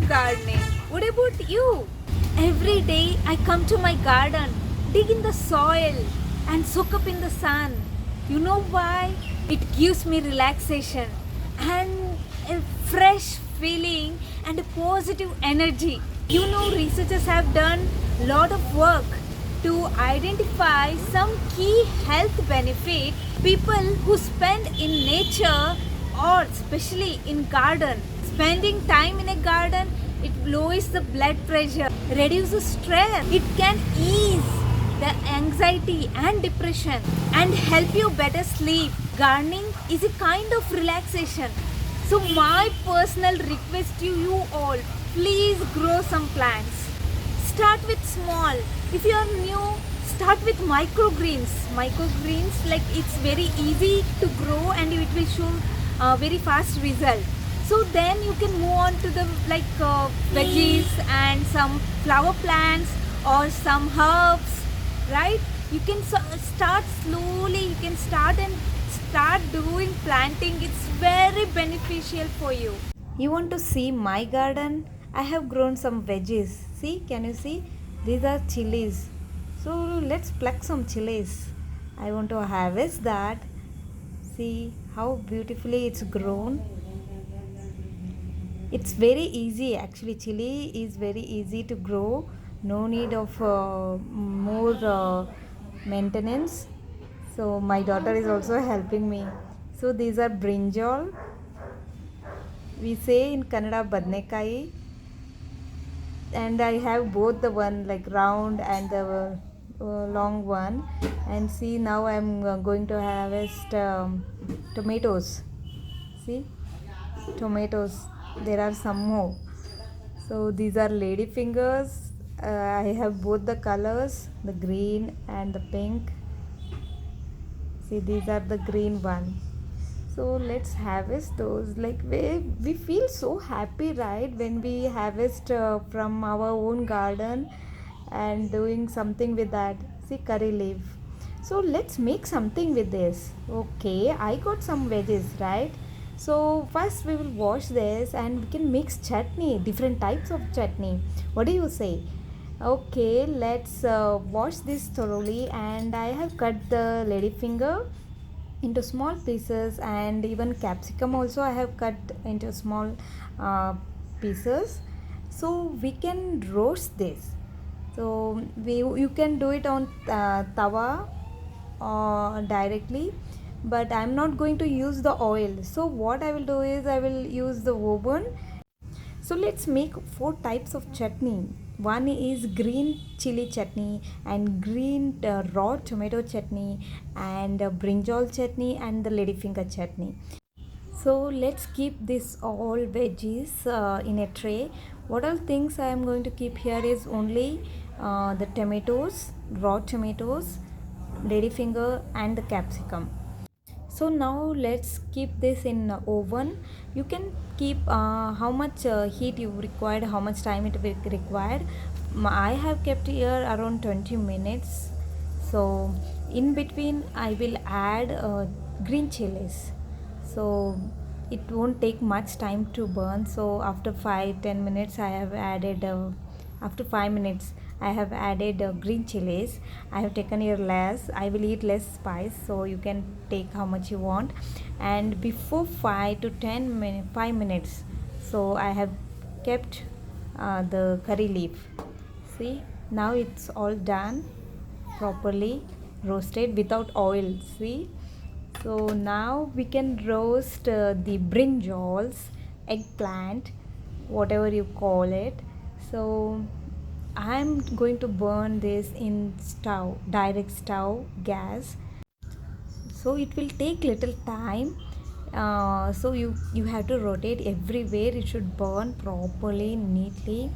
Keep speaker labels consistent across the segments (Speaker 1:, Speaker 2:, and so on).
Speaker 1: gardening. What about you? Every day I come to my garden, dig in the soil, and soak up in the sun. You know why? It gives me relaxation and a fresh feeling and a positive energy. You know, researchers have done a lot of work to identify some key health benefit people who spend in nature or especially in garden. Spending time in a garden, it lowers the blood pressure, reduces stress, it can ease the anxiety and depression and help you better sleep. Gardening is a kind of relaxation. So my personal request to you all, please grow some plants. Start with small. If you are new, start with microgreens. Microgreens, like, it's very easy to grow and it will show very fast result. So then you can move on to the veggies and some flower plants or some herbs, right? You can start slowly. You can start doing planting. It's very beneficial for you. You want to see my garden? I have grown some veggies. See, can you see? These are chilies. So let's pluck some chilies. I want to harvest that. See how beautifully it's grown. It's very easy actually. Chili is very easy to grow. No need of more maintenance. So my daughter is also helping me. So these are brinjal. We say in Kannada badnekai, and I have both the one like round and the long one. And see, now I'm going to harvest tomatoes. See, tomatoes. There are some more. So these are lady fingers. I have both the colors, the green and the pink. See, these are the green one. So let's harvest those. Like, we feel so happy, right, when we harvest from our own garden and doing something with that. See, curry leaf. So let's make something with this. Okay, I got some veggies, right? So first we will wash this and we can mix chutney, different types of chutney. What do you say? Okay, let's wash this thoroughly, and I have cut the lady finger into small pieces, and even capsicum also I have cut into small pieces. So we can roast this. So you can do it on tawa or directly, but I'm not going to use the oil. So what I will do is I will use the oven. So let's make four types of chutney. One is green chili chutney and green raw tomato chutney and brinjal chutney and the ladyfinger chutney. So let's keep this all veggies in a tray. What all things I am going to keep here is only the tomatoes, raw tomatoes, ladyfinger and the capsicum. So now let's keep this in oven. You can keep how much heat you required, how much time it will required. I have kept here around 20 minutes. So in between I will add green chilies. So it won't take much time to burn. So after 5-10 minutes I have added after 5 minutes I have added green chilies. I have taken here less. I will eat less spice, so you can take how much you want. And before 5 minutes, so I have kept the curry leaf. See, now it's all done, properly roasted without oil. See, so now we can roast the brinjals, eggplant, whatever you call it. So I'm going to burn this in stove, direct stove gas. So it will take little time. So you have to rotate everywhere. It should burn properly, neatly.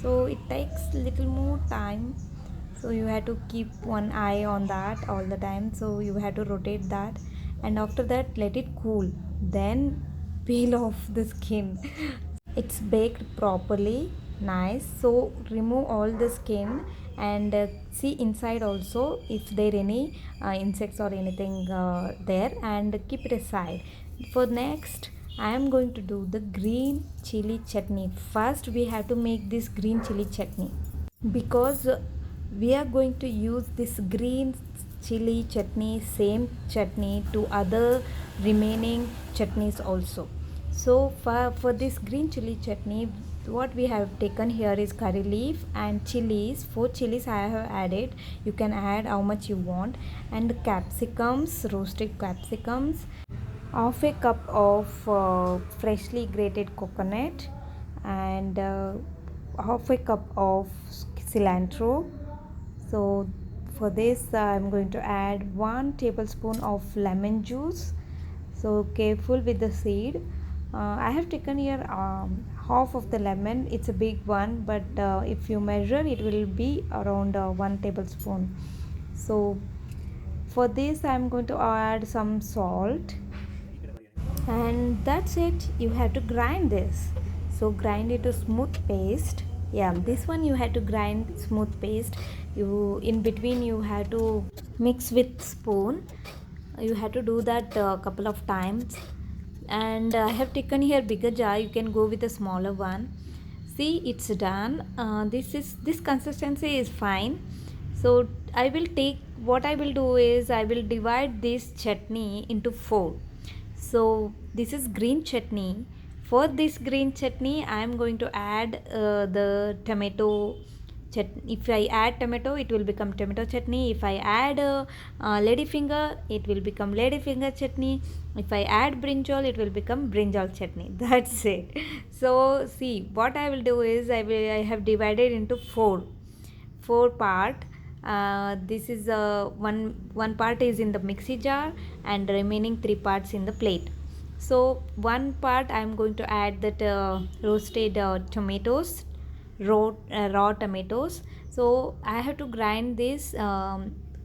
Speaker 1: So it takes little more time. So you have to keep one eye on that all the time. So you have to rotate that, and after that let it cool. Then peel off the skin. It's baked properly, nice. So remove all the skin and see inside also if there any insects or anything there, and keep it aside. For next I am going to do the green chili chutney. First we have to make this green chili chutney, because we are going to use this green chili chutney, same chutney, to other remaining chutneys also. So for this green chili chutney, what we have taken here is curry leaf and chilies. 4 chilies I have added. You can add how much you want. And capsicums, roasted capsicums, half a cup of freshly grated coconut, and half a cup of cilantro. So for this I'm going to add 1 tablespoon of lemon juice. So careful with the seed. I have taken here half of the lemon. It's a big one, but if you measure it will be around 1 tablespoon. So for this I'm going to add some salt, and that's it. You have to grind this. So grind it to smooth paste. Yeah, this one you have to grind smooth paste. You in between you have to mix with spoon. You have to do that a couple of times. And I have taken here bigger jar. You can go with a smaller one. See, it's done. This consistency is fine. So I will take, what I will do is I will divide this chutney into 4. So this is green chutney. For this green chutney I am going to add the tomato chutney. If I add tomato, it will become tomato chutney. If I add lady finger, it will become lady finger chutney. If I add brinjal, it will become brinjal chutney. That's it. So see, what I will do is I have divided into 4 part. This is one part is in the mixie jar, and the remaining 3 parts in the plate. So one part I am going to add that roasted tomatoes, raw tomatoes. So I have to grind this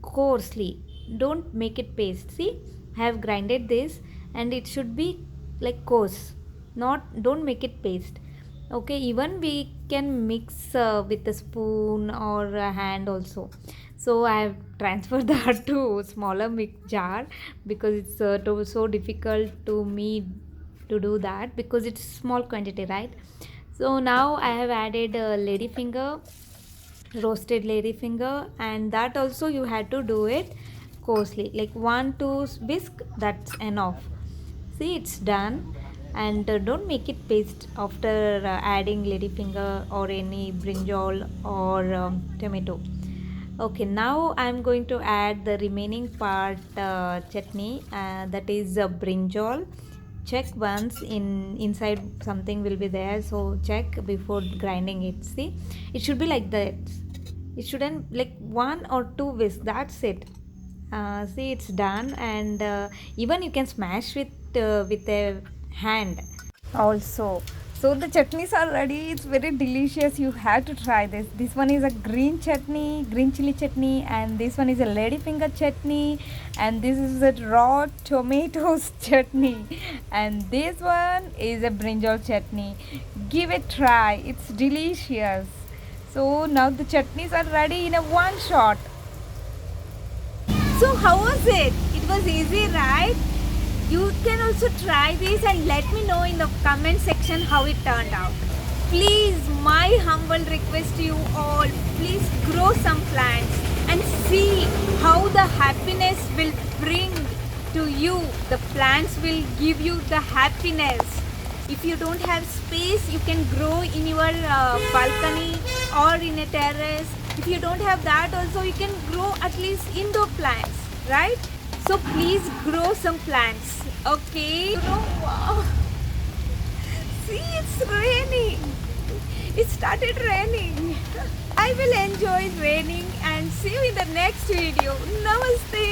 Speaker 1: coarsely. Don't make it paste. See, I have grinded this, and it should be like coarse. Don't make it paste. Okay, even we can mix with a spoon or a hand also. So I have transferred that to smaller mix jar, because it's so difficult to me to do that, because it's small quantity, right? So now I have added lady finger, roasted lady finger, and that also you had to do it coarsely, like 1-2 whisk, that's enough. See, it's done. And don't make it paste after adding lady finger or any brinjal or tomato. Okay, now I'm going to add the remaining part chutney, that is brinjal. Check once inside something will be there, so check before grinding it. See, it should be like that. It shouldn't like 1 or 2 whisk, that's it. See, it's done. And even you can smash with a hand also. So the chutneys are ready. It's very delicious. You have to try this. This one is a green chutney, green chili chutney, and this one is a lady finger chutney, and this is a raw tomatoes chutney, and this one is a brinjal chutney. Give it a try. It's delicious. So now the chutneys are ready in a one shot. So how was it? It was easy, right? You can also try this and let me know in the comment section how it turned out. Please, my humble request to you all, please grow some plants and see how the happiness will bring to you. The plants will give you the happiness. If you don't have space, you can grow in your balcony or in a terrace. If you don't have that also, you can grow at least indoor plants, right? So please grow some plants, okay? Wow. See, it's raining. It started raining. I will enjoy raining and see you in the next video. Namaste.